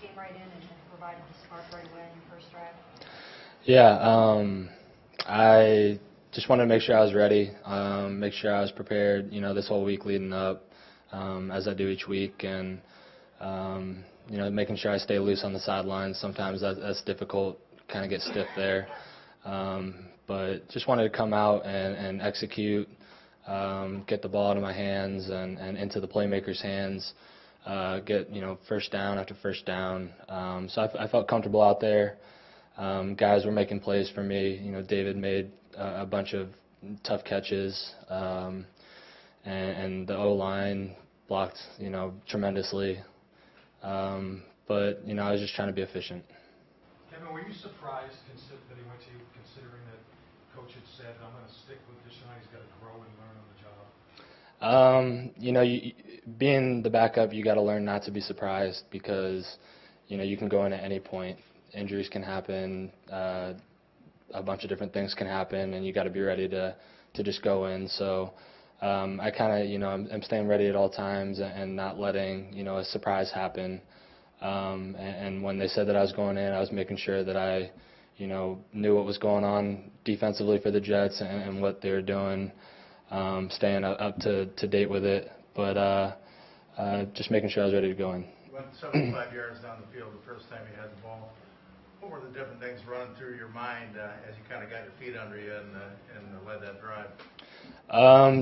came right in and provided the spark right away in the first drive? Yeah, I just wanted to make sure I was ready, make sure I was prepared, this whole week leading up, as I do each week, and making sure I stay loose on the sidelines. Sometimes that's difficult, kind of get stiff there, but just wanted to come out and execute, get the ball into my hands and into the playmakers' hands, get first down after first down. So I felt comfortable out there. Guys were making plays for me. David made a bunch of tough catches, and the O-line blocked, tremendously. But I was just trying to be efficient. Kevin, were you surprised that he went to you, considering that Coach had said, "I'm going to stick with Deshaun. He's got to grow and learn on the job"? Being the backup, you got to learn not to be surprised because, you can go in at any point. Injuries can happen, a bunch of different things can happen, and you got to be ready to just go in. So I kind of, I'm staying ready at all times and not letting, a surprise happen. And when they said that I was going in, I was making sure that I, knew what was going on defensively for the Jets and what they were doing, staying up to date with it, but just making sure I was ready to go in. You went 75 yards down the field the first time you had the ball. What were the different things running through your mind as you kind of got your feet under you and led that drive? I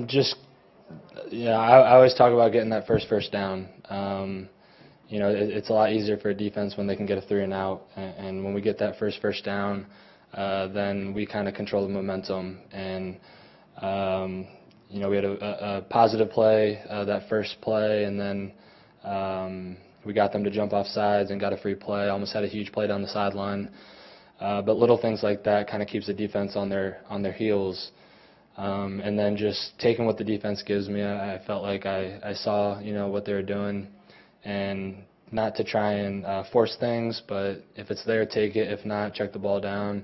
always talk about getting that first down. It's a lot easier for a defense when they can get a 3 and out, and when we get that first down, then we kind of control the momentum. And we had a positive play that first play, and then we got them to jump off sides and got a free play. Almost had a huge play down the sideline. But little things like that kind of keeps the defense on their heels. And then just taking what the defense gives me, I felt like I saw, what they were doing, and not to try and force things, but if it's there, take it. If not, check the ball down,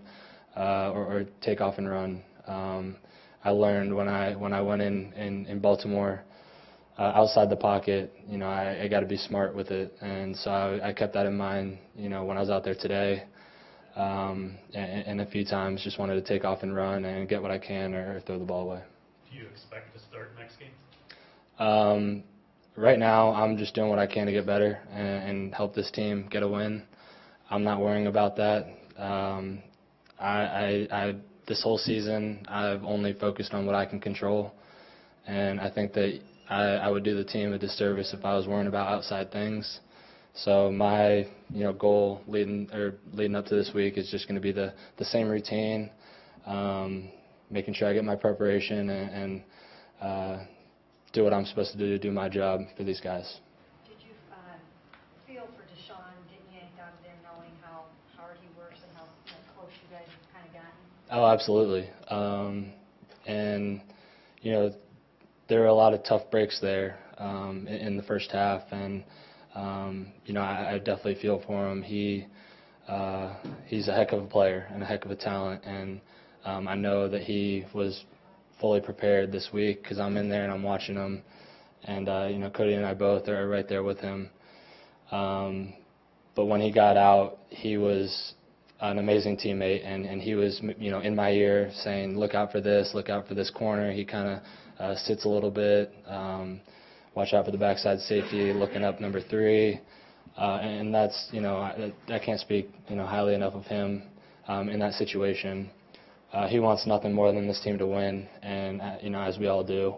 or take off and run. I learned when I went in Baltimore, outside the pocket, I got to be smart with it, and so I kept that in mind, when I was out there today, and a few times just wanted to take off and run and get what I can or throw the ball away. Do you expect to start next game? Right now, I'm just doing what I can to get better and help this team get a win. I'm not worrying about that. This whole season, I've only focused on what I can control, and I think that I would do the team a disservice if I was worrying about outside things. So my goal leading up to this week is just going to be the same routine, making sure I get my preparation and do what I'm supposed to do my job for these guys. Did you feel for Deshaun getting yanked out of there, knowing how hard he works and how close you guys have kind of gotten? Oh, absolutely. And there were a lot of tough breaks there in the first half, and I definitely feel for him. He's a heck of a player and a heck of a talent, and I know that he was fully prepared this week because I'm in there and I'm watching him, and Cody and I both are right there with him. But when he got out, he was an amazing teammate, and he was in my ear saying, look out for this corner. He kind of sits a little bit, watch out for the backside safety, looking up number 3, and that's I can't speak highly enough of him in that situation. He wants nothing more than this team to win, and as we all do.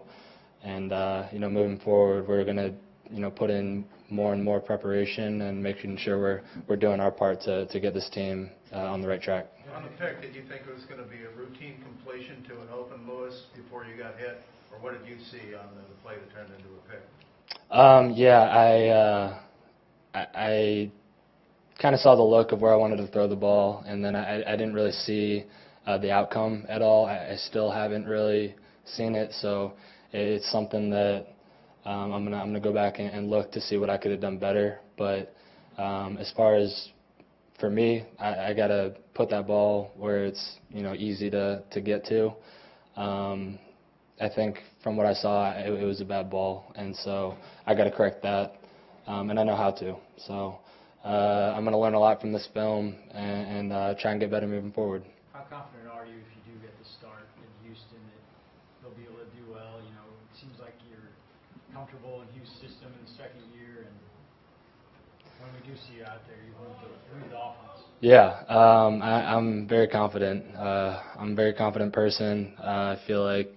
And moving forward, we're going to put in more and more preparation and making sure we're doing our part to get this team on the right track. On the pick, did you think it was going to be a routine completion to an open Lewis before you got hit, or what did you see on the play that turned into a pick? I kind of saw the look of where I wanted to throw the ball, and then I didn't really see the outcome at all. I still haven't really seen it, so it's something that I'm gonna go back and look to see what I could have done better. But as far as for me, I gotta put that ball where it's easy to get to. I think from what I saw, it was a bad ball, and so I got to correct that, and I know how to. So I'm I'm going to learn a lot from this film and try and get better moving forward. How confident are you if you do get the start in Houston that they'll be able to do well? You know, it seems like you're comfortable in Hugh's system in the second year, and when we do see you out there, you move the offense. Yeah, I'm very confident. I'm a very confident person. I feel like,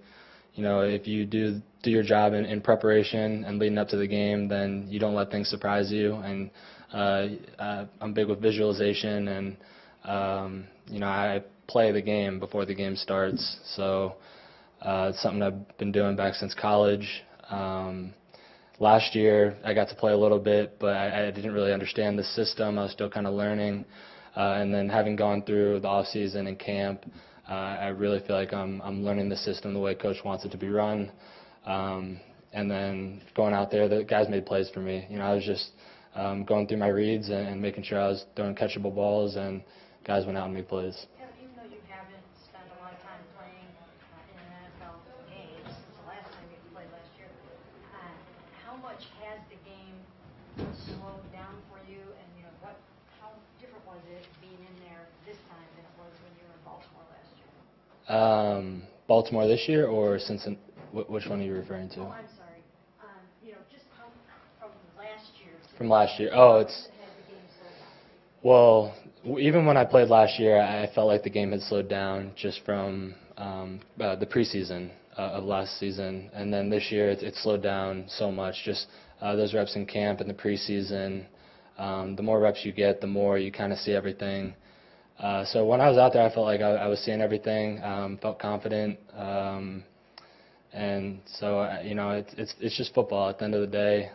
you know, if you do your job in preparation and leading up to the game, then you don't let things surprise you. And I'm big with visualization, and you know, I play the game before the game starts. So it's something I've been doing back since college. Last year, I got to play a little bit, but I didn't really understand the system. I was still kind of learning. And then having gone through the off season and camp, I really feel like I'm learning the system the way Coach wants it to be run. And then going out there, the guys made plays for me. You know, I was just going through my reads and making sure I was throwing catchable balls, and guys went out and made plays. Even though you haven't spent a lot of time playing in an NFL game since the last time you played last year, how much has the game slowed down for you? And you know, how different was it being in there this time than it was when you were in Baltimore last year? Baltimore this year, or which one are you referring to? Oh, I'm sorry. You know, just from last year. From last year. Oh, it's. Has the game slowed down? Well, even when I played last year, I felt like the game had slowed down just from the preseason of last season. And then this year, it's slowed down so much. Just those reps in camp and the preseason, the more reps you get, the more you kind of see everything. So when I was out there, I felt like I was seeing everything, felt confident. And so, you know, it's just football. At the end of the day,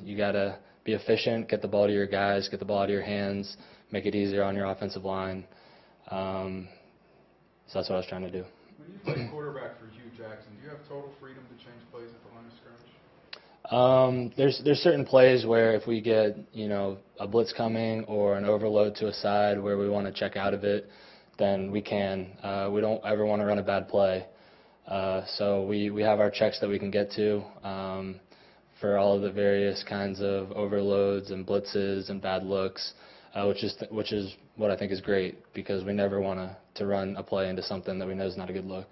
you got to be efficient, get the ball to your guys, get the ball out of your hands, make it easier on your offensive line. So that's what I was trying to do. When you play quarterback for Hugh Jackson, do you have total freedom to change plays at the line of scrimmage? There's certain plays where if we get, you know, a blitz coming or an overload to a side where we want to check out of it, then we can. We don't ever want to run a bad play. So we have our checks that we can get to for all of the various kinds of overloads and blitzes and bad looks, which is what I think is great, because we never want to run a play into something that we know is not a good look.